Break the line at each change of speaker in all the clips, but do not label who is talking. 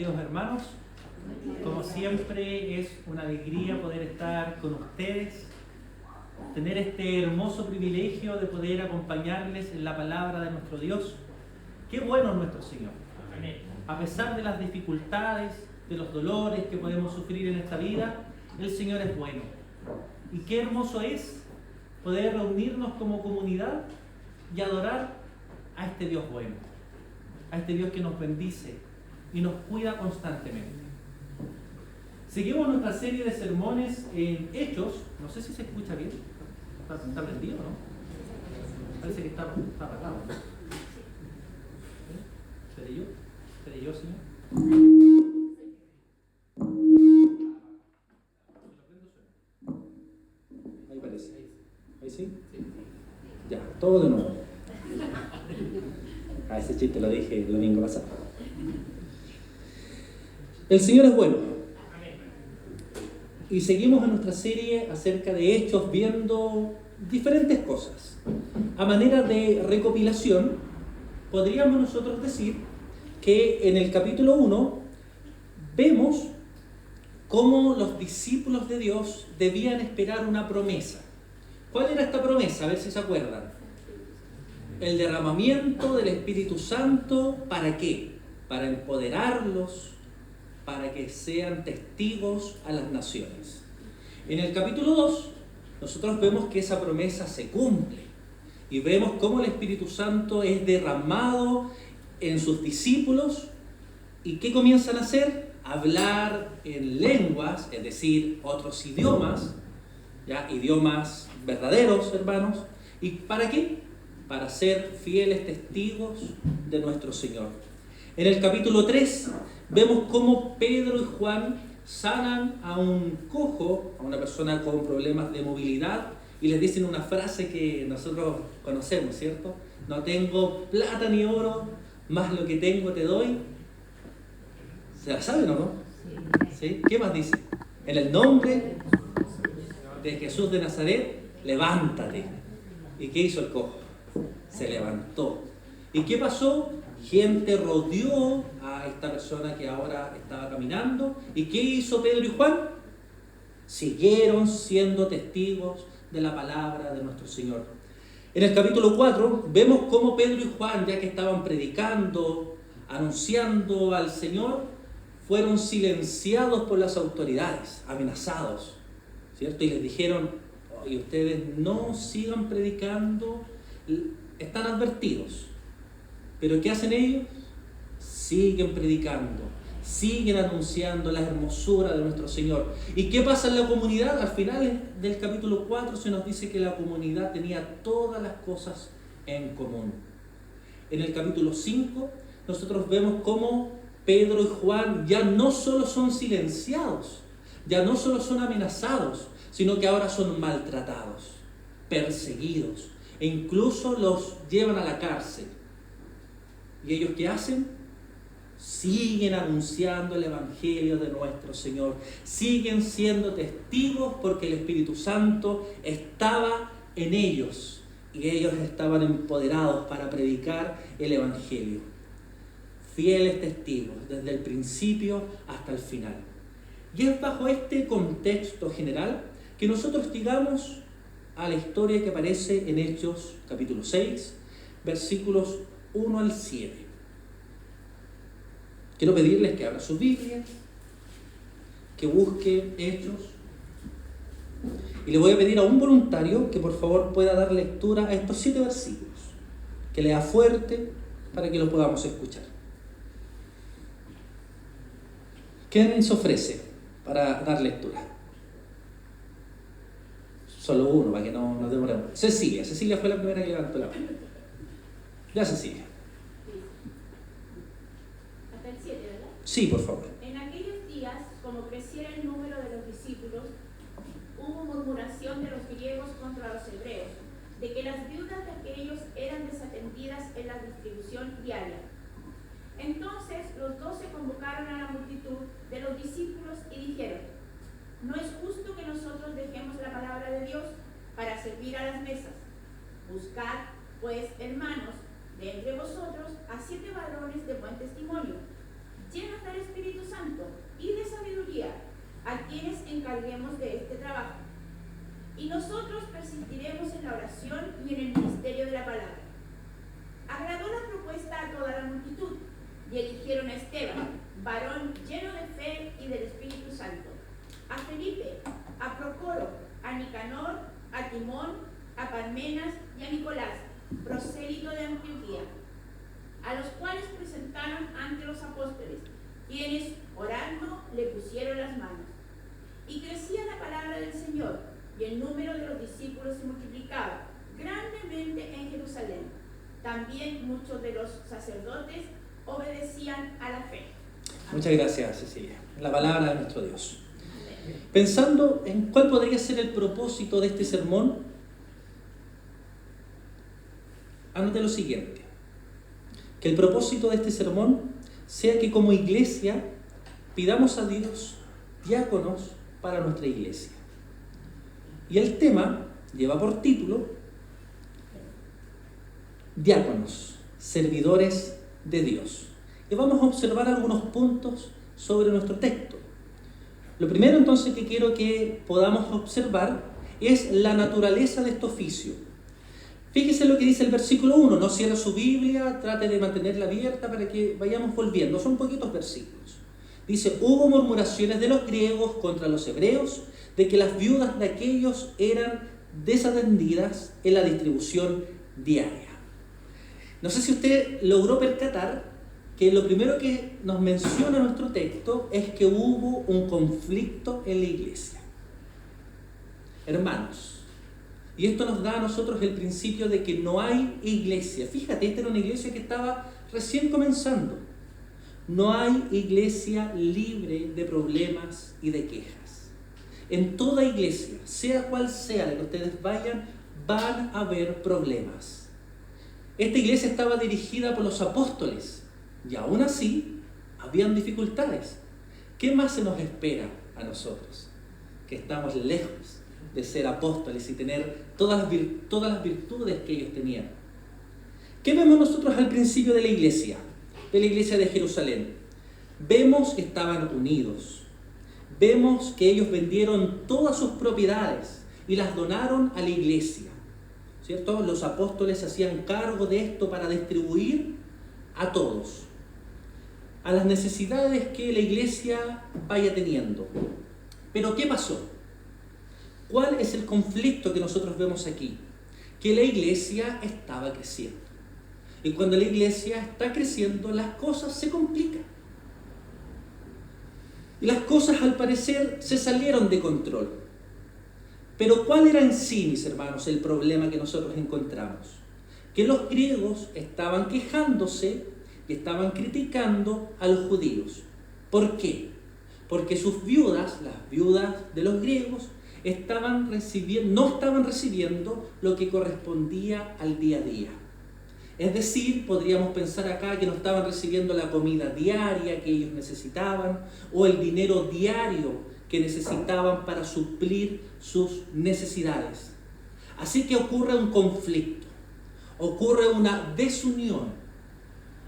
Bienvenidos, hermanos. Como siempre, es una alegría poder estar con ustedes, tener este hermoso privilegio de poder acompañarles en la palabra de nuestro Dios. Qué bueno es nuestro Señor. A pesar de las dificultades, de los dolores que podemos sufrir en esta vida, el Señor es bueno. Y qué hermoso es poder reunirnos como comunidad y adorar a este Dios bueno, a este Dios que nos bendice y nos cuida constantemente. Seguimos nuestra serie de sermones en Hechos. No sé si se escucha bien. ¿Está prendido, no? Parece que está apagado. ¿Seré yo? ¿Seré yo, señor? Ahí parece. ¿Ahí sí? Ya, todo de nuevo. Ese chiste lo dije el domingo pasado. El Señor es bueno. Y seguimos en nuestra serie acerca de Hechos viendo diferentes cosas. A manera de recopilación, podríamos nosotros decir que en el capítulo 1 vemos cómo los discípulos de Dios debían esperar una promesa. ¿Cuál era esta promesa? A ver si se acuerdan. El derramamiento del Espíritu Santo, ¿para qué? Para empoderarlos, para que sean testigos a las naciones. En el capítulo 2, nosotros vemos que esa promesa se cumple y vemos cómo el Espíritu Santo es derramado en sus discípulos y ¿qué comienzan a hacer? Hablar en lenguas, es decir, otros idiomas, ¿ya? Idiomas verdaderos, hermanos. ¿Y para qué? Para ser fieles testigos de nuestro Señor. En el capítulo 3 vemos cómo Pedro y Juan sanan a un cojo, a una persona con problemas de movilidad, y les dicen una frase que nosotros conocemos, ¿cierto? No tengo plata ni oro, más lo que tengo te doy. ¿Se la saben o no? ¿Sí? ¿Qué más dice? En el nombre de Jesús de Nazaret, levántate. ¿Y qué hizo el cojo? Se levantó. ¿Y qué pasó? Gente rodeó a esta persona que ahora estaba caminando. ¿Y qué hizo Pedro y Juan? Siguieron siendo testigos de la palabra de nuestro Señor. En el capítulo 4 vemos cómo Pedro y Juan, ya que estaban predicando, anunciando al Señor, fueron silenciados por las autoridades, amenazados, ¿cierto? Y les dijeron, y ustedes no sigan predicando, están advertidos. Pero ¿qué hacen ellos? Siguen predicando, siguen anunciando la hermosura de nuestro Señor. ¿Y qué pasa en la comunidad? Al final del capítulo 4 se nos dice que la comunidad tenía todas las cosas en común. En el capítulo 5 nosotros vemos cómo Pedro y Juan ya no solo son silenciados, ya no solo son amenazados, sino que ahora son maltratados, perseguidos, e incluso los llevan a la cárcel. ¿Y ellos qué hacen? Siguen anunciando el Evangelio de nuestro Señor. Siguen siendo testigos porque el Espíritu Santo estaba en ellos. Y ellos estaban empoderados para predicar el Evangelio. Fieles testigos, desde el principio hasta el final. Y es bajo este contexto general que nosotros llegamos a la historia que aparece en Hechos capítulo 6, versículos 1 al 7. Quiero pedirles que abran sus Biblias, que busquen Hechos, y le voy a pedir a un voluntario que por favor pueda dar lectura a estos 7 versículos, que lea fuerte para que lo podamos escuchar. ¿Quién se ofrece para dar lectura? Solo uno, para que no nos demoremos. Cecilia fue la primera que levantó la mano. Ya, Cecilia.
Hasta el 7, ¿verdad?
Sí, por favor.
En aquellos días, como creciera el número de los discípulos, hubo murmuración de los griegos contra los hebreos, de que las viudas de aquellos eran desatendidas en la distribución diaria. Entonces los 12 convocaron a la multitud de los discípulos y dijeron: no es justo que nosotros dejemos la palabra de Dios para servir a las mesas. Buscad, pues, hermanos, de entre vosotros a 7 varones de buen testimonio, llenos del Espíritu Santo y de sabiduría, a quienes encarguemos de este trabajo. Y nosotros persistiremos en la oración y en el ministerio de la palabra. Agradó la propuesta a toda la multitud, y eligieron a Esteban, varón lleno de fe y del Espíritu Santo, a Felipe, a Procoro, a Nicanor, a Timón, a Parmenas y a Nicolás, prosélito de Antioquía, a los cuales presentaron ante los apóstoles, quienes, orando, le pusieron las manos. Y crecía la palabra del Señor, y el número de los discípulos se multiplicaba grandemente en Jerusalén. También muchos de los sacerdotes obedecían a la fe.
Muchas gracias, Cecilia. La palabra de nuestro Dios. Pensando en cuál podría ser el propósito de este sermón, anote lo siguiente: que el propósito de este sermón sea que como iglesia pidamos a Dios diáconos para nuestra iglesia. Y el tema lleva por título Diáconos, servidores de Dios. Y vamos a observar algunos puntos sobre nuestro texto. Lo primero entonces que quiero que podamos observar es la naturaleza de este oficio. Fíjese lo que dice el versículo 1, no cierre su Biblia, trate de mantenerla abierta para que vayamos volviendo, son poquitos versículos. Dice, hubo murmuraciones de los griegos contra los hebreos, de que las viudas de aquellos eran desatendidas en la distribución diaria. No sé si usted logró percatar que lo primero que nos menciona nuestro texto es que hubo un conflicto en la iglesia. Hermanos, y esto nos da a nosotros el principio de que no hay iglesia. Fíjate, esta era una iglesia que estaba recién comenzando. No hay iglesia libre de problemas y de quejas. En toda iglesia, sea cual sea la que ustedes vayan, van a haber problemas. Esta iglesia estaba dirigida por los apóstoles y aún así habían dificultades. ¿Qué más se nos espera a nosotros? Que estamos lejos de ser apóstoles y tener todas las virtudes que ellos tenían. ¿Qué vemos nosotros al principio de la iglesia de Jerusalén? Vemos que estaban unidos. Vemos que ellos vendieron todas sus propiedades y las donaron a la iglesia. ¿Cierto? Los apóstoles se hacían cargo de esto para distribuir a todos, a las necesidades que la iglesia vaya teniendo. Pero ¿qué pasó? ¿Cuál es el conflicto que nosotros vemos aquí? Que la iglesia estaba creciendo. Y cuando la iglesia está creciendo, las cosas se complican. Y las cosas, al parecer, se salieron de control. Pero ¿cuál era en sí, mis hermanos, el problema que nosotros encontramos? Que los griegos estaban quejándose y estaban criticando a los judíos. ¿Por qué? Porque sus viudas, las viudas de los griegos, no estaban recibiendo lo que correspondía al día a día. Es decir, podríamos pensar acá que no estaban recibiendo la comida diaria que ellos necesitaban o el dinero diario que necesitaban para suplir sus necesidades. Así que ocurre un conflicto, ocurre una desunión.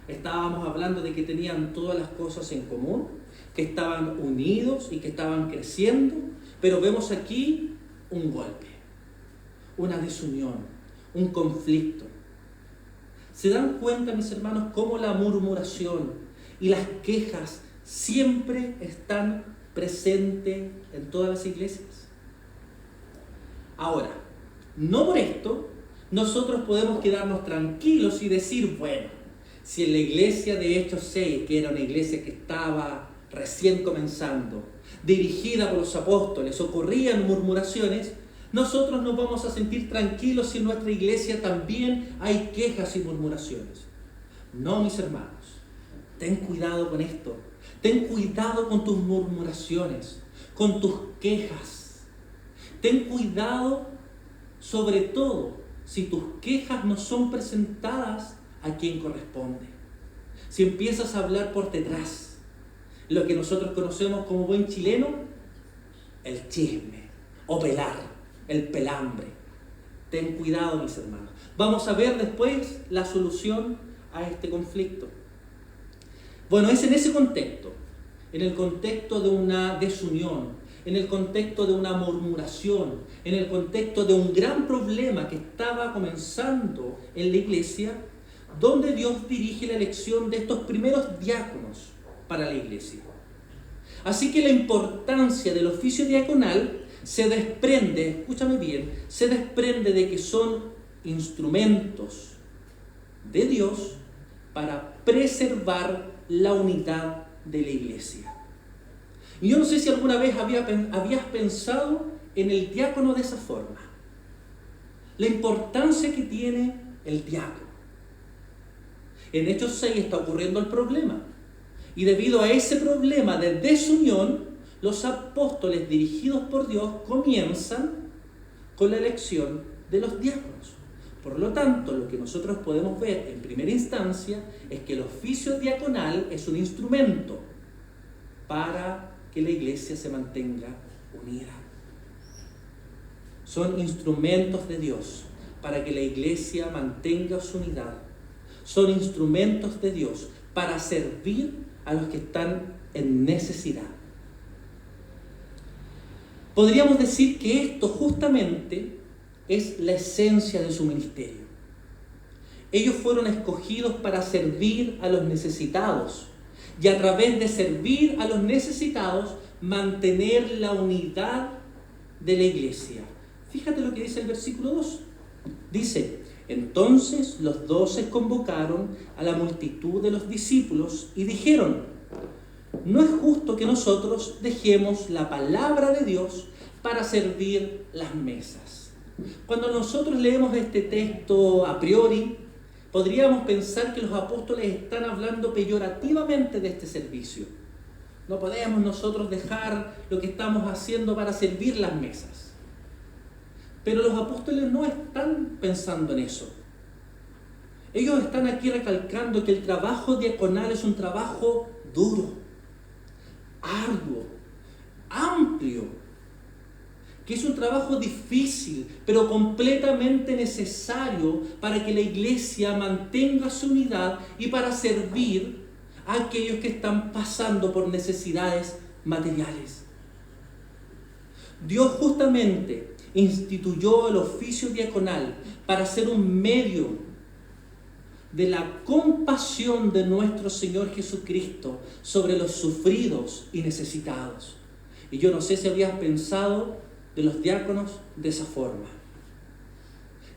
Estábamos hablando de que tenían todas las cosas en común, que estaban unidos y que estaban creciendo, pero vemos aquí un golpe, una desunión, un conflicto. ¿Se dan cuenta, mis hermanos, cómo la murmuración y las quejas siempre están presentes en todas las iglesias? Ahora, no por esto nosotros podemos quedarnos tranquilos y decir, bueno, si en la iglesia de Hechos 6, que era una iglesia que estaba recién comenzando, dirigida por los apóstoles, ocurrían murmuraciones, nosotros nos vamos a sentir tranquilos si en nuestra iglesia también hay quejas y murmuraciones. No, mis hermanos, ten cuidado con esto. Ten cuidado con tus murmuraciones, con tus quejas. Ten cuidado, sobre todo, si tus quejas no son presentadas a quien corresponde. Si empiezas a hablar por detrás, lo que nosotros conocemos como buen chileno, el chisme o pelar. El pelambre. Ten cuidado, mis hermanos. Vamos a ver después la solución a este conflicto. Bueno, es en ese contexto en el contexto de una desunión, en el contexto de una murmuración, en el contexto de un gran problema que estaba comenzando en la iglesia, donde Dios dirige la elección de estos primeros diáconos para la iglesia. Así que la importancia del oficio diaconal se desprende, escúchame bien, se desprende de que son instrumentos de Dios para preservar la unidad de la iglesia. Y yo no sé si alguna vez habías pensado en el diácono de esa forma. La importancia que tiene el diácono. En Hechos 6 está ocurriendo el problema. Y debido a ese problema de desunión, los apóstoles dirigidos por Dios comienzan con la elección de los diáconos. Por lo tanto, lo que nosotros podemos ver en primera instancia es que el oficio diaconal es un instrumento para que la iglesia se mantenga unida. Son instrumentos de Dios para que la iglesia mantenga su unidad. Son instrumentos de Dios para servir a los que están en necesidad. Podríamos decir que esto justamente es la esencia de su ministerio. Ellos fueron escogidos para servir a los necesitados y a través de servir a los necesitados mantener la unidad de la iglesia. Fíjate lo que dice el versículo 2. Dice: entonces los 12 convocaron a la multitud de los discípulos y dijeron: no es justo que nosotros dejemos la palabra de Dios para servir las mesas. Cuando nosotros leemos este texto a priori, podríamos pensar que los apóstoles están hablando peyorativamente de este servicio. No podemos nosotros dejar lo que estamos haciendo para servir las mesas. Pero los apóstoles no están pensando en eso. Ellos están aquí recalcando que el trabajo diaconal es un trabajo duro, arduo, amplio, que es un trabajo difícil, pero completamente necesario para que la iglesia mantenga su unidad y para servir a aquellos que están pasando por necesidades materiales. Dios justamente instituyó el oficio diaconal para ser un medio de la compasión de nuestro Señor Jesucristo sobre los sufridos y necesitados. Y yo no sé si habías pensado de los diáconos de esa forma,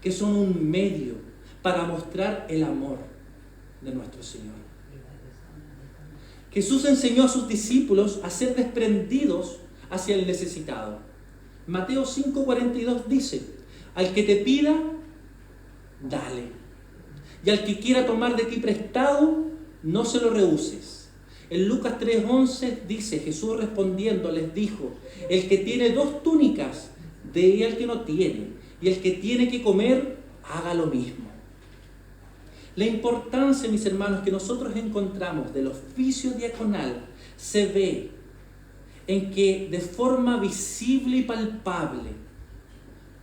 que son un medio para mostrar el amor de nuestro Señor. Jesús enseñó a sus discípulos a ser desprendidos hacia el necesitado. Mateo 5:42 dice: al que te pida, dale, y al que quiera tomar de ti prestado, no se lo rehuses. En Lucas 3:11 dice: Jesús respondiendo les dijo: el que tiene 2 túnicas, dé al que no tiene, y el que tiene que comer, haga lo mismo. La importancia, mis hermanos, que nosotros encontramos del oficio diaconal se ve en que de forma visible y palpable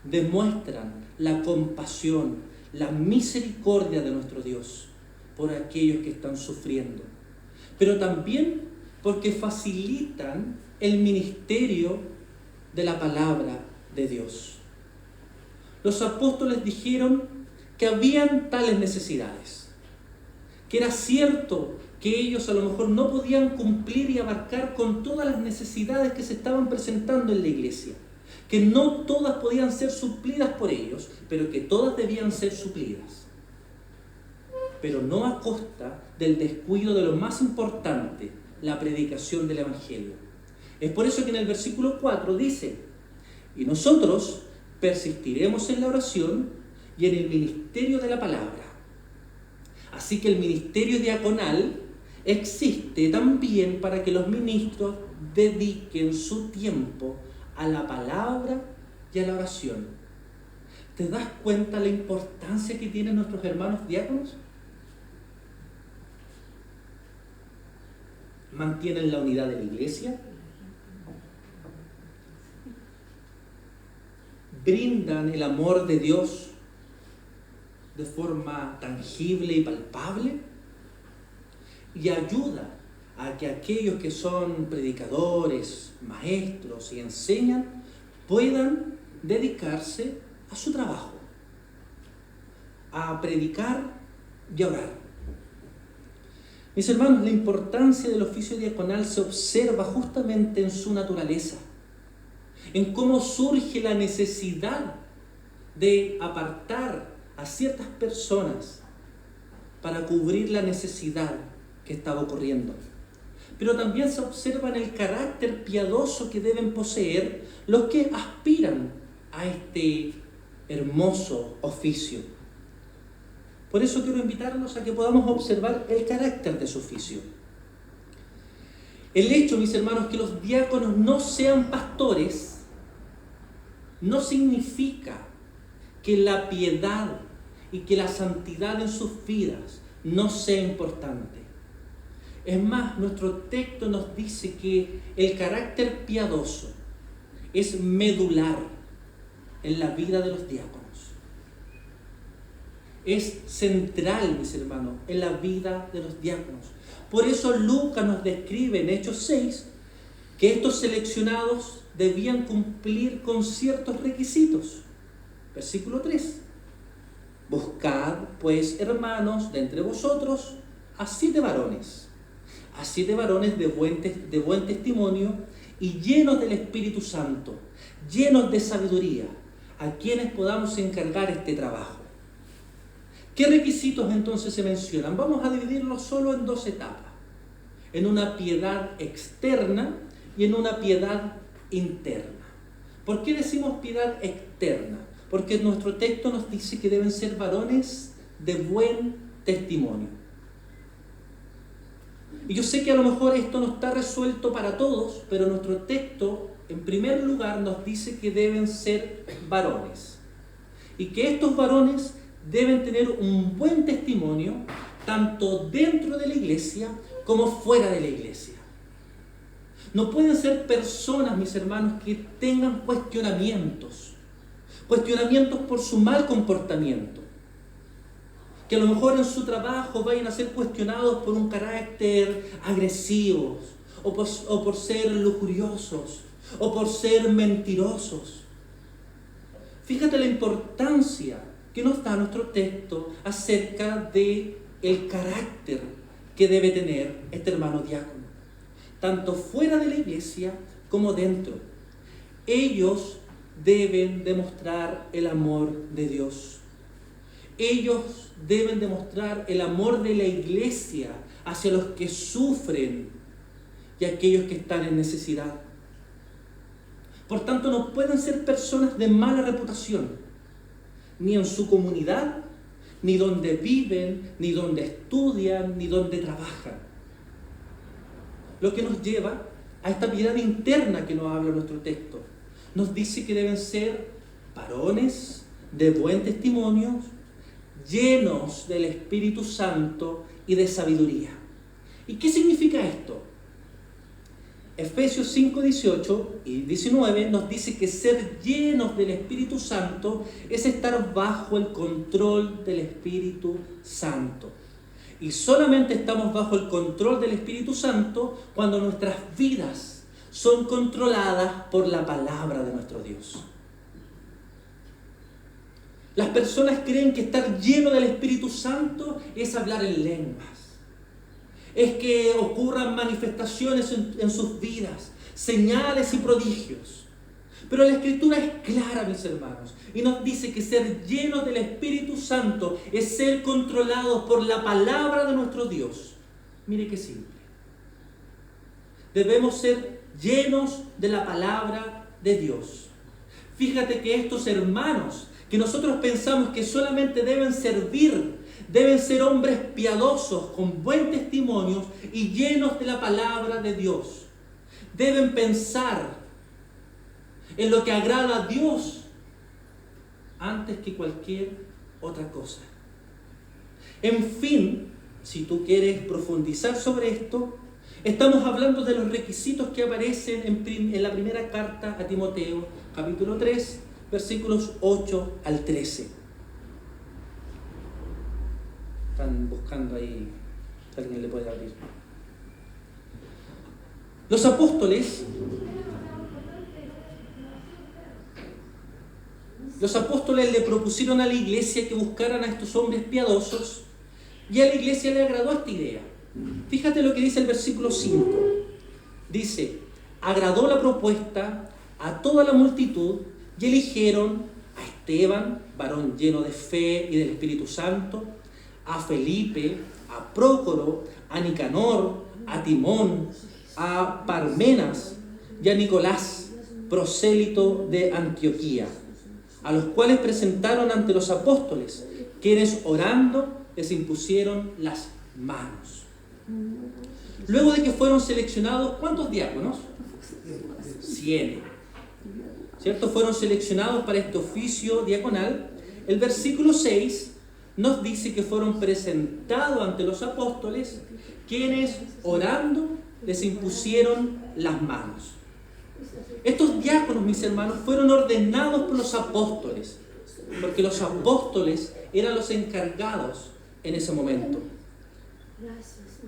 demuestran la compasión, la misericordia de nuestro Dios por aquellos que están sufriendo, pero también porque facilitan el ministerio de la palabra de Dios. Los apóstoles dijeron que habían tales necesidades, que era cierto que ellos a lo mejor no podían cumplir y abarcar con todas las necesidades que se estaban presentando en la iglesia, que no todas podían ser suplidas por ellos, pero que todas debían ser suplidas, pero no a costa del descuido de lo más importante, la predicación del Evangelio. Es por eso que en el versículo 4 dice: y nosotros persistiremos en la oración y en el ministerio de la palabra. Así que el ministerio diaconal existe también para que los ministros dediquen su tiempo a la palabra y a la oración. ¿Te das cuenta la importancia que tienen nuestros hermanos diáconos? ¿Mantienen la unidad de la iglesia? ¿Brindan el amor de Dios de forma tangible y palpable? Y ayuda a que aquellos que son predicadores, maestros y enseñan puedan dedicarse a su trabajo, a predicar y a orar. Mis hermanos, la importancia del oficio diaconal se observa justamente en su naturaleza, en cómo surge la necesidad de apartar a ciertas personas para cubrir la necesidad que estaba ocurriendo. Pero también se observa en el carácter piadoso que deben poseer los que aspiran a este hermoso oficio. Por eso quiero invitarlos a que podamos observar el carácter de su oficio. El hecho, mis hermanos, que los diáconos no sean pastores no significa que la piedad y que la santidad en sus vidas no sea importante. Es más, nuestro texto nos dice que el carácter piadoso es medular en la vida de los diáconos. Es central, mis hermanos, en la vida de los diáconos. Por eso Lucas nos describe en Hechos 6 que estos seleccionados debían cumplir con ciertos requisitos. Versículo 3. Buscad, pues, hermanos, de entre vosotros a 7 varones de buen testimonio y llenos del Espíritu Santo, llenos de sabiduría, a quienes podamos encargar este trabajo. ¿Qué requisitos entonces se mencionan? Vamos a dividirlo solo en 2 etapas, en una piedad externa y en una piedad interna. ¿Por qué decimos piedad externa? Porque nuestro texto nos dice que deben ser varones de buen testimonio. Y yo sé que a lo mejor esto no está resuelto para todos, pero nuestro texto, en primer lugar, nos dice que deben ser varones. Y que estos varones deben tener un buen testimonio, tanto dentro de la iglesia como fuera de la iglesia. No pueden ser personas, mis hermanos, que tengan cuestionamientos por su mal comportamiento, que a lo mejor en su trabajo vayan a ser cuestionados por un carácter agresivo, o por ser lujuriosos, o por ser mentirosos. Fíjate la importancia que nos da nuestro texto acerca de el carácter que debe tener este hermano diácono, tanto fuera de la iglesia como dentro. Ellos deben demostrar el amor de Dios. Ellos deben demostrar el amor de la iglesia hacia los que sufren y aquellos que están en necesidad. Por tanto, no pueden ser personas de mala reputación, ni en su comunidad, ni donde viven, ni donde estudian, ni donde trabajan. Lo que nos lleva a esta piedad interna que nos habla nuestro texto. Nos dice que deben ser varones de buen testimonio, llenos del Espíritu Santo y de sabiduría. ¿Y qué significa esto? Efesios 5, 18 y 19 nos dice que ser llenos del Espíritu Santo es estar bajo el control del Espíritu Santo. Y solamente estamos bajo el control del Espíritu Santo cuando nuestras vidas son controladas por la palabra de nuestro Dios. Las personas creen que estar lleno del Espíritu Santo es hablar en lenguas. Es que ocurran manifestaciones en sus vidas, señales y prodigios. Pero la Escritura es clara, mis hermanos, y nos dice que ser llenos del Espíritu Santo es ser controlados por la palabra de nuestro Dios. Mire qué simple. Debemos ser llenos de la palabra de Dios. Fíjate que estos hermanos, que nosotros pensamos que solamente deben servir, deben ser hombres piadosos, con buen testimonio y llenos de la palabra de Dios. Deben pensar en lo que agrada a Dios antes que cualquier otra cosa. En fin, si tú quieres profundizar sobre esto, estamos hablando de los requisitos que aparecen en la primera carta a Timoteo, capítulo 3, versículos 8 al 13. Están buscando ahí, alguien le puede abrir. Los apóstoles le propusieron a la iglesia que buscaran a estos hombres piadosos, y a la iglesia le agradó esta idea. Fíjate lo que dice el versículo 5. Dice: agradó la propuesta a toda la multitud y eligieron a Esteban, varón lleno de fe y del Espíritu Santo, a Felipe, a Prócoro, a Nicanor, a Timón, a Parmenas y a Nicolás, prosélito de Antioquía, a los cuales presentaron ante los apóstoles, quienes orando les impusieron las manos. Luego de que fueron seleccionados, ¿cuántos diáconos? 100. ¿Cierto? Fueron seleccionados para este oficio diaconal. El versículo 6 nos dice que fueron presentados ante los apóstoles, quienes orando les impusieron las manos. Estos diáconos, mis hermanos, fueron ordenados por los apóstoles, porque los apóstoles eran los encargados en ese momento.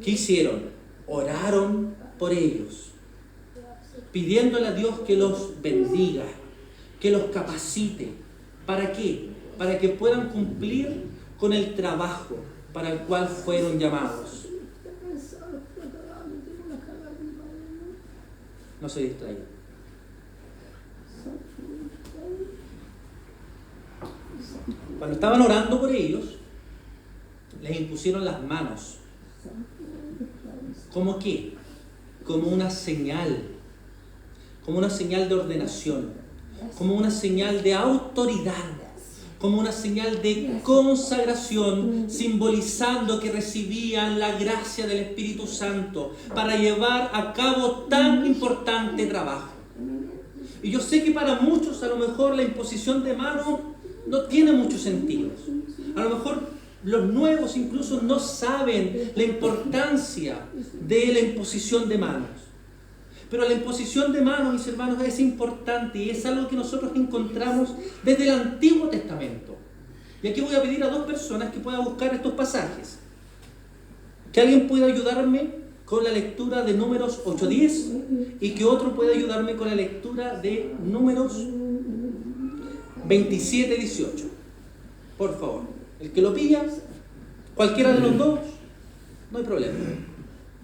¿Qué hicieron? Oraron por ellos, pidiéndole a Dios que los bendiga, que los capacite. ¿Para qué? Para que puedan cumplir con el trabajo para el cual fueron llamados. No se distraigan. Cuando estaban orando por ellos, les impusieron las manos. ¿Cómo qué? Como una señal de ordenación, como una señal de autoridad, como una señal de consagración, simbolizando que recibían la gracia del Espíritu Santo para llevar a cabo tan importante trabajo. Y yo sé que para muchos a lo mejor la imposición de manos no tiene mucho sentido. A lo mejor los nuevos incluso no saben la importancia de la imposición de manos. Pero la imposición de manos, mis hermanos, es importante y es algo que nosotros encontramos desde el Antiguo Testamento. Y aquí voy a pedir a dos personas que puedan buscar estos pasajes. Que alguien pueda ayudarme con la lectura de Números 8:10 y que otro pueda ayudarme con la lectura de Números 27:18. Por favor. El que lo pilla, cualquiera de los dos, no hay problema.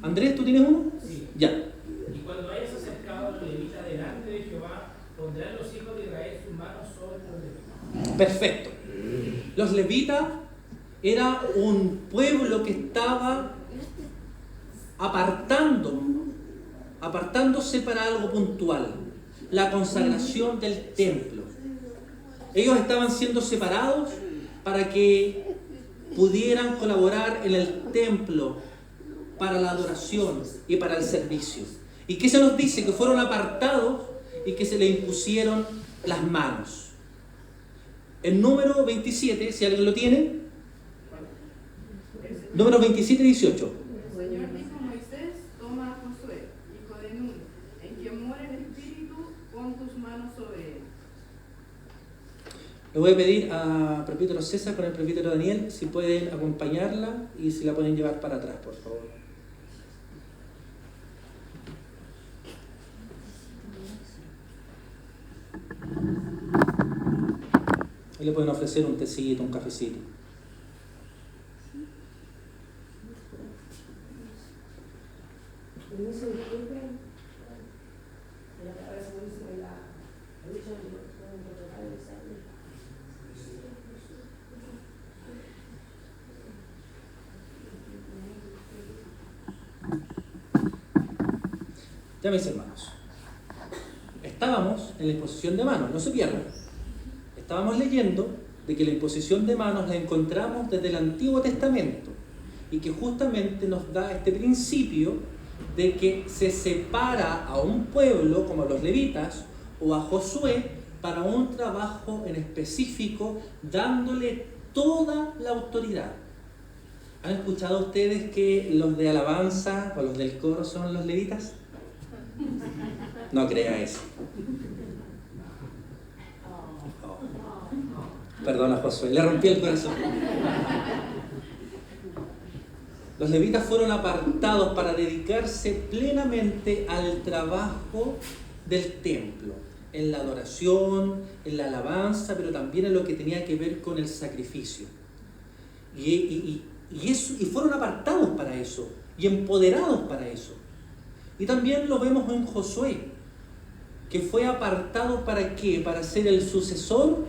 Andrés, ¿tú tienes uno?
Sí.
Ya.
Y cuando hayas acercado a los levitas delante de Jehová, pondrán los hijos de Israel sus manos sobre los levitas.
Perfecto. Los levitas era un pueblo que estaba apartándose para algo puntual, la consagración del templo. Ellos estaban siendo separados para que pudieran colaborar en el templo para la adoración y para el servicio. ¿Y qué se nos dice? Que fueron apartados y que se les impusieron las manos. El número 27, si alguien lo tiene, número 27:18.
El Señor dijo a Moisés: toma a Josué, hijo de Nun, en quien mora el Espíritu, pon tus manos sobre él.
Le voy a pedir a presbítero César con el presbítero Daniel si pueden acompañarla y si la pueden llevar para atrás, por favor. Ahí le pueden ofrecer un tecito, un cafecito. Ya, mis hermanos, estábamos en la imposición de manos, no se pierdan. Estábamos leyendo de que la imposición de manos la encontramos desde el Antiguo Testamento y que justamente nos da este principio de que se separa a un pueblo como los levitas o a Josué para un trabajo en específico, dándole toda la autoridad. ¿Han escuchado ustedes que los de alabanza o los del coro son los levitas? No crea eso. Perdona, Josué, le rompí el corazón. Los levitas fueron apartados para dedicarse plenamente al trabajo del templo, en la adoración, en la alabanza, pero también en lo que tenía que ver con el sacrificio. Y fueron apartados para eso, y empoderados para eso. Y también lo vemos en Josué, que fue apartado ¿para qué? Para ser el sucesor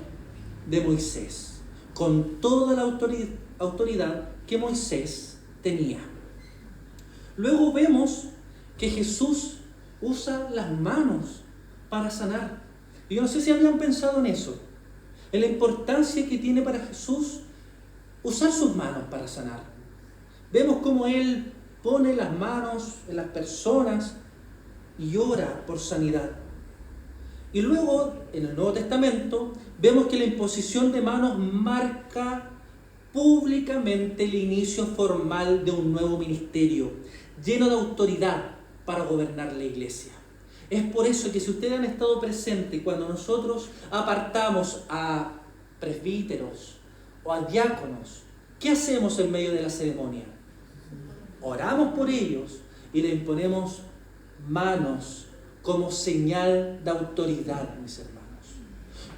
de Moisés, con toda la autoridad que Moisés tenía. Luego vemos que Jesús usa las manos para sanar. Y yo no sé si habían pensado en eso, en la importancia que tiene para Jesús usar sus manos para sanar. Vemos cómo Él pone las manos en las personas y ora por sanidad. Y luego, en el Nuevo Testamento, vemos que la imposición de manos marca públicamente el inicio formal de un nuevo ministerio, lleno de autoridad para gobernar la iglesia. Es por eso que si ustedes han estado presentes cuando nosotros apartamos a presbíteros o a diáconos, ¿qué hacemos en medio de la ceremonia? Oramos por ellos y le imponemos manos como señal de autoridad, mis hermanos.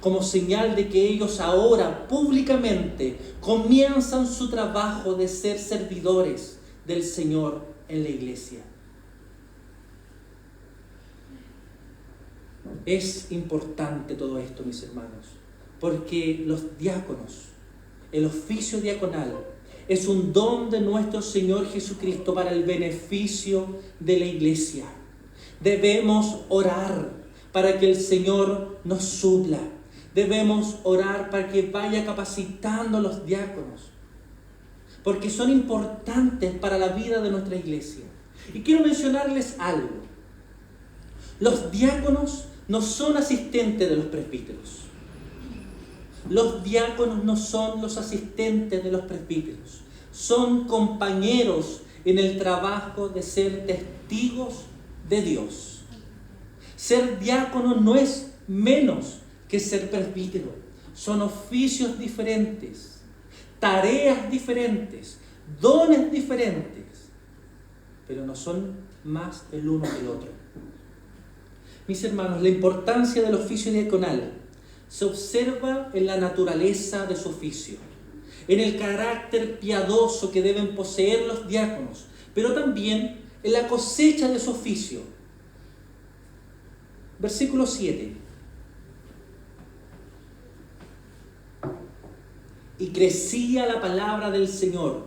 Como señal de que ellos ahora públicamente comienzan su trabajo de ser servidores del Señor en la iglesia. Es importante todo esto, mis hermanos, porque los diáconos, el oficio diaconal, es un don de nuestro Señor Jesucristo para el beneficio de la iglesia. Debemos orar para que el Señor nos supla. Debemos orar para que vaya capacitando a los diáconos, porque son importantes para la vida de nuestra iglesia. Y quiero mencionarles algo. Los diáconos no son asistentes de los presbíteros. Los diáconos no son los asistentes de los presbíteros. Son compañeros en el trabajo de ser testigos de Dios. Ser diácono no es menos que ser presbítero. Son oficios diferentes, tareas diferentes, dones diferentes, pero no son más el uno que el otro. Mis hermanos, la importancia del oficio diaconal se observa en la naturaleza de su oficio, en el carácter piadoso que deben poseer los diáconos, pero también en la cosecha de su oficio. Versículo 7. Y crecía la palabra del Señor,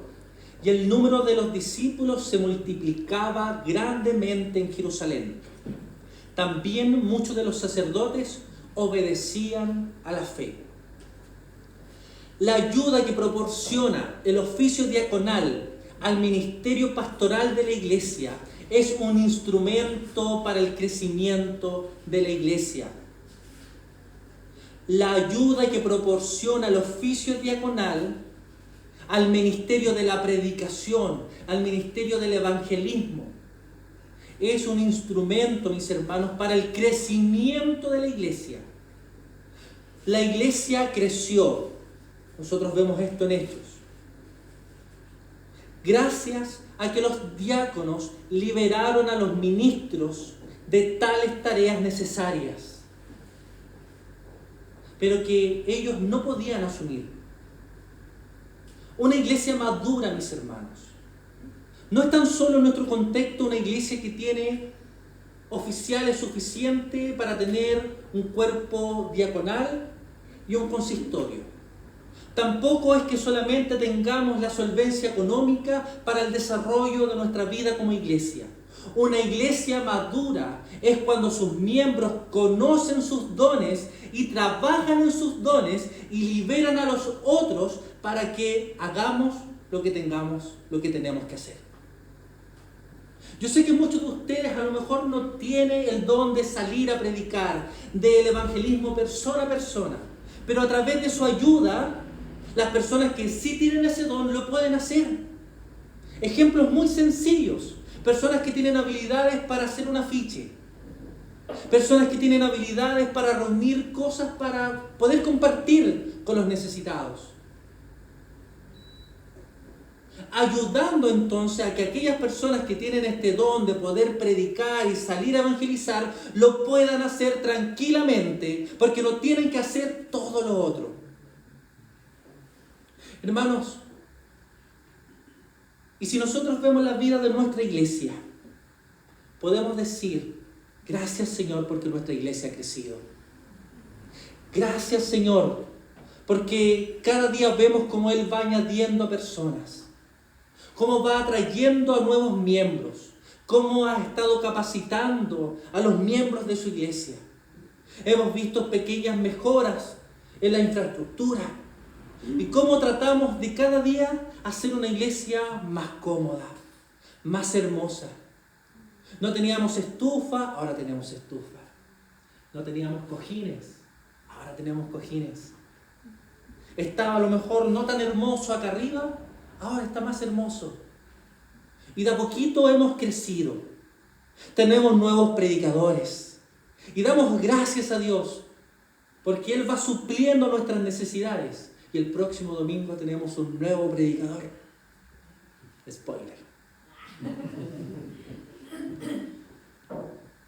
y el número de los discípulos se multiplicaba grandemente en Jerusalén. También muchos de los sacerdotes obedecían a la fe. La ayuda que proporciona el oficio diaconal al ministerio pastoral de la iglesia es un instrumento para el crecimiento de la iglesia. La ayuda que proporciona el oficio diaconal al ministerio de la predicación, al ministerio del evangelismo, es un instrumento, mis hermanos, para el crecimiento de la iglesia. La iglesia creció. Nosotros vemos esto en Hechos. Gracias a que los diáconos liberaron a los ministros de tales tareas necesarias, pero que ellos no podían asumir. Una iglesia madura, mis hermanos, no es tan solo en nuestro contexto una iglesia que tiene oficiales suficientes para tener un cuerpo diaconal y un consistorio. Tampoco es que solamente tengamos la solvencia económica para el desarrollo de nuestra vida como iglesia. Una iglesia madura es cuando sus miembros conocen sus dones y trabajan en sus dones y liberan a los otros para que hagamos lo que tenemos que hacer. Yo sé que muchos de ustedes a lo mejor no tienen el don de salir a predicar, del evangelismo persona a persona, pero a través de su ayuda, las personas que sí tienen ese don lo pueden hacer. Ejemplos muy sencillos. Personas que tienen habilidades para hacer un afiche. Personas que tienen habilidades para reunir cosas para poder compartir con los necesitados. ayudando entonces a que aquellas personas que tienen este don de poder predicar y salir a evangelizar, lo puedan hacer tranquilamente, porque no tienen que hacer todo lo otro. Hermanos, y si nosotros vemos la vida de nuestra iglesia, podemos decir, gracias Señor porque nuestra iglesia ha crecido. Gracias Señor porque cada día vemos cómo Él va añadiendo personas, cómo va atrayendo a nuevos miembros, cómo ha estado capacitando a los miembros de su iglesia. Hemos visto pequeñas mejoras en la infraestructura y cómo tratamos de cada día hacer una iglesia más cómoda, más hermosa. No teníamos estufa, ahora tenemos estufa. No teníamos cojines, ahora tenemos cojines. Estaba a lo mejor no tan hermoso acá arriba, ahora está más hermoso. Y de a poquito hemos crecido. Tenemos nuevos predicadores. Y damos gracias a Dios, porque Él va supliendo nuestras necesidades. Y el próximo domingo tenemos un nuevo predicador. Spoiler.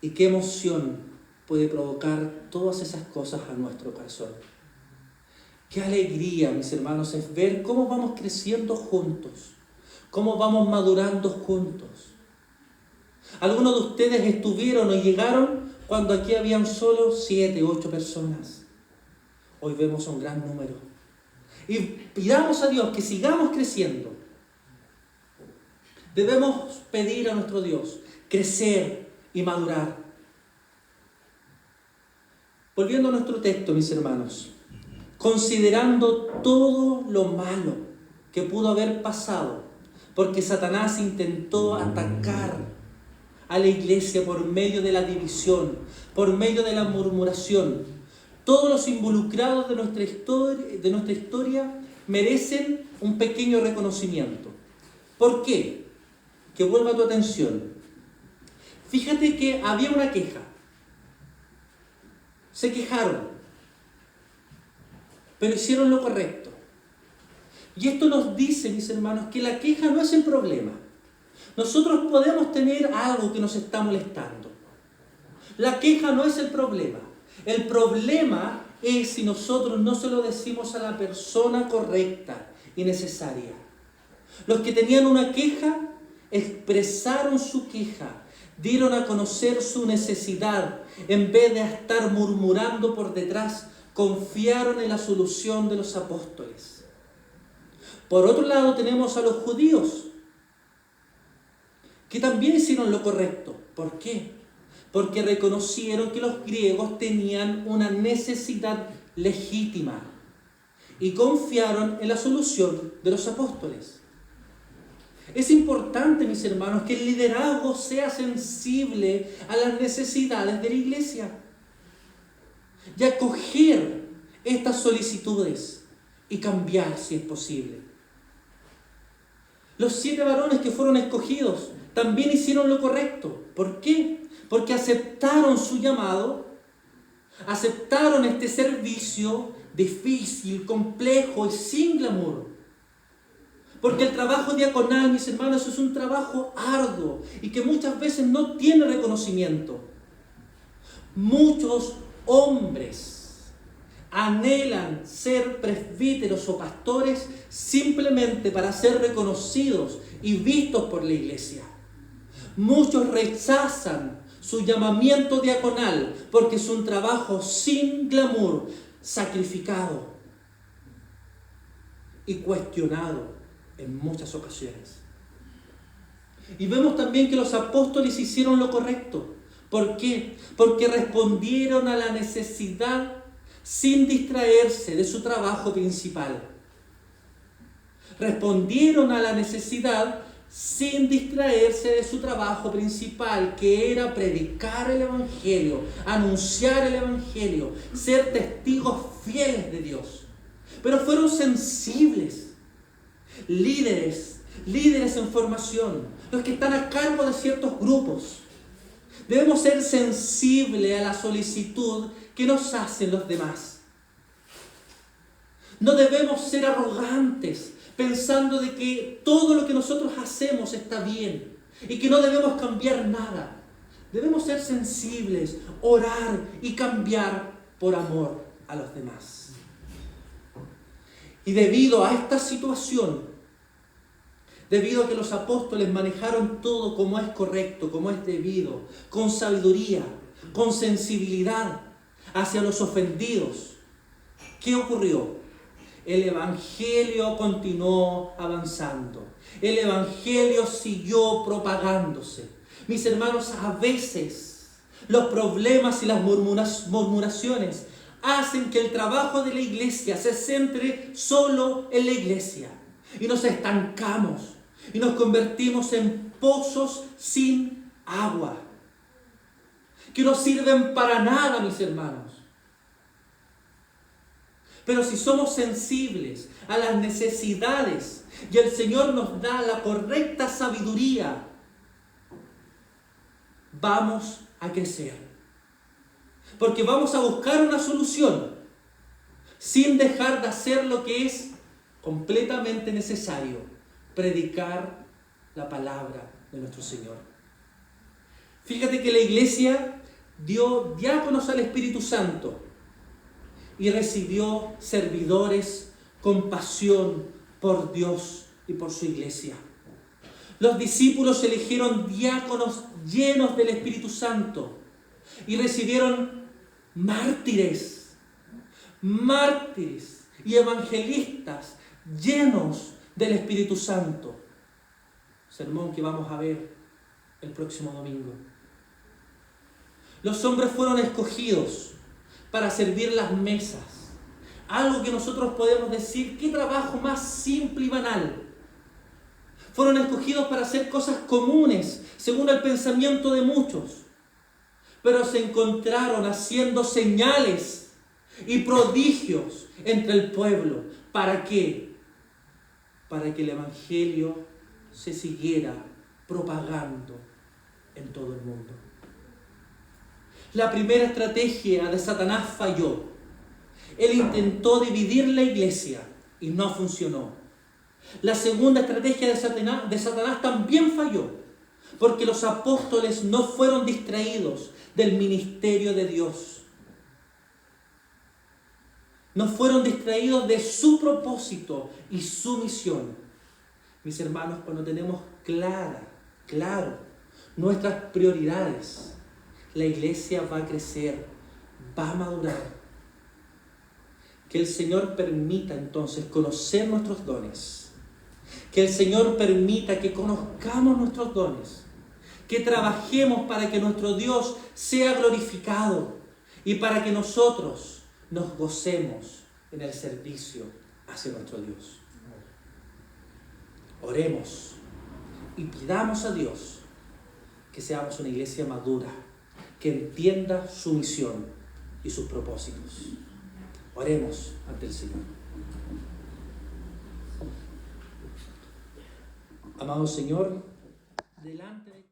Y qué emoción puede provocar todas esas cosas a nuestro corazón. Qué alegría, mis hermanos, es ver cómo vamos creciendo juntos, cómo vamos madurando juntos. Algunos de ustedes estuvieron o llegaron cuando aquí habían solo 7, 8 personas. Hoy vemos un gran número. Y pidamos a Dios que sigamos creciendo. Debemos pedir a nuestro Dios crecer y madurar. Volviendo a nuestro texto, mis hermanos, considerando todo lo malo que pudo haber pasado, porque Satanás intentó atacar a la iglesia por medio de la división, por medio de la murmuración. Todos los involucrados de nuestra historia merecen un pequeño reconocimiento. ¿Por qué? Que vuelva tu atención. Fíjate que había una queja. Se quejaron, pero hicieron lo correcto. Y esto nos dice, mis hermanos, que la queja no es el problema. Nosotros podemos tener algo que nos está molestando. La queja no es el problema. El problema es si nosotros no se lo decimos a la persona correcta y necesaria. Los que tenían una queja expresaron su queja, dieron a conocer su necesidad, en vez de estar murmurando por detrás, confiaron en la solución de los apóstoles. Por otro lado tenemos a los judíos, que también hicieron lo correcto. ¿Por qué? Porque reconocieron que los griegos tenían una necesidad legítima y confiaron en la solución de los apóstoles. Es importante, mis hermanos, que el liderazgo sea sensible a las necesidades de la iglesia y acoger estas solicitudes y cambiar si es posible. Los 7 varones que fueron escogidos también hicieron lo correcto. ¿Por qué? Porque aceptaron su llamado, aceptaron este servicio difícil, complejo y sin glamour. Porque el trabajo diaconal, mis hermanos, es un trabajo arduo y que muchas veces no tiene reconocimiento. Muchos hombres anhelan ser presbíteros o pastores simplemente para ser reconocidos y vistos por la iglesia. Muchos rechazan su llamamiento diaconal porque es un trabajo sin glamour, sacrificado y cuestionado en muchas ocasiones. Y vemos también que los apóstoles hicieron lo correcto. ¿Por qué? Porque respondieron a la necesidad sin distraerse de su trabajo principal. Respondieron a la necesidad sin distraerse de su trabajo principal, que era predicar el Evangelio, anunciar el Evangelio, ser testigos fieles de Dios. Pero fueron sensibles, líderes en formación, los que están a cargo de ciertos grupos. Debemos ser sensibles a la solicitud que nos hacen los demás. No debemos ser arrogantes, pensando de que todo lo que nosotros hacemos está bien y que no debemos cambiar nada. Debemos ser sensibles, orar y cambiar por amor a los demás. Y debido a esta situación, debido a que los apóstoles manejaron todo como es correcto, como es debido, con sabiduría, con sensibilidad hacia los ofendidos, ¿qué ocurrió? El Evangelio continuó avanzando. El Evangelio siguió propagándose. Mis hermanos, a veces los problemas y las murmuraciones hacen que el trabajo de la iglesia se centre solo en la iglesia. Y nos estancamos y nos convertimos en pozos sin agua, que no sirven para nada, mis hermanos. Pero si somos sensibles a las necesidades y el Señor nos da la correcta sabiduría, vamos a crecer. Porque vamos a buscar una solución sin dejar de hacer lo que es completamente necesario: predicar la palabra de nuestro Señor. Fíjate que la iglesia dio diáconos al Espíritu Santo y recibió servidores con pasión por Dios y por su iglesia. Los discípulos eligieron diáconos llenos del Espíritu Santo y recibieron mártires y evangelistas llenos del Espíritu Santo. Sermón que vamos a ver el próximo domingo. Los hombres fueron escogidos para servir las mesas. Algo que nosotros podemos decir, qué trabajo más simple y banal. Fueron escogidos para hacer cosas comunes, según el pensamiento de muchos. Pero se encontraron haciendo señales y prodigios entre el pueblo. ¿Para qué? Para que el Evangelio se siguiera propagando en todo el mundo. La primera estrategia de Satanás falló. Él intentó dividir la iglesia y no funcionó. La segunda estrategia de Satanás también falló, porque los apóstoles no fueron distraídos del ministerio de Dios. No fueron distraídos de su propósito y su misión. Mis hermanos, cuando tenemos claro nuestras prioridades, la iglesia va a crecer, va a madurar. Que el Señor permita entonces conocer nuestros dones. Que el Señor permita que conozcamos nuestros dones. Que trabajemos para que nuestro Dios sea glorificado y para que nosotros nos gocemos en el servicio hacia nuestro Dios. Oremos y pidamos a Dios que seamos una iglesia madura, que entienda su misión y sus propósitos. Oremos ante el Señor. Amado Señor, delante de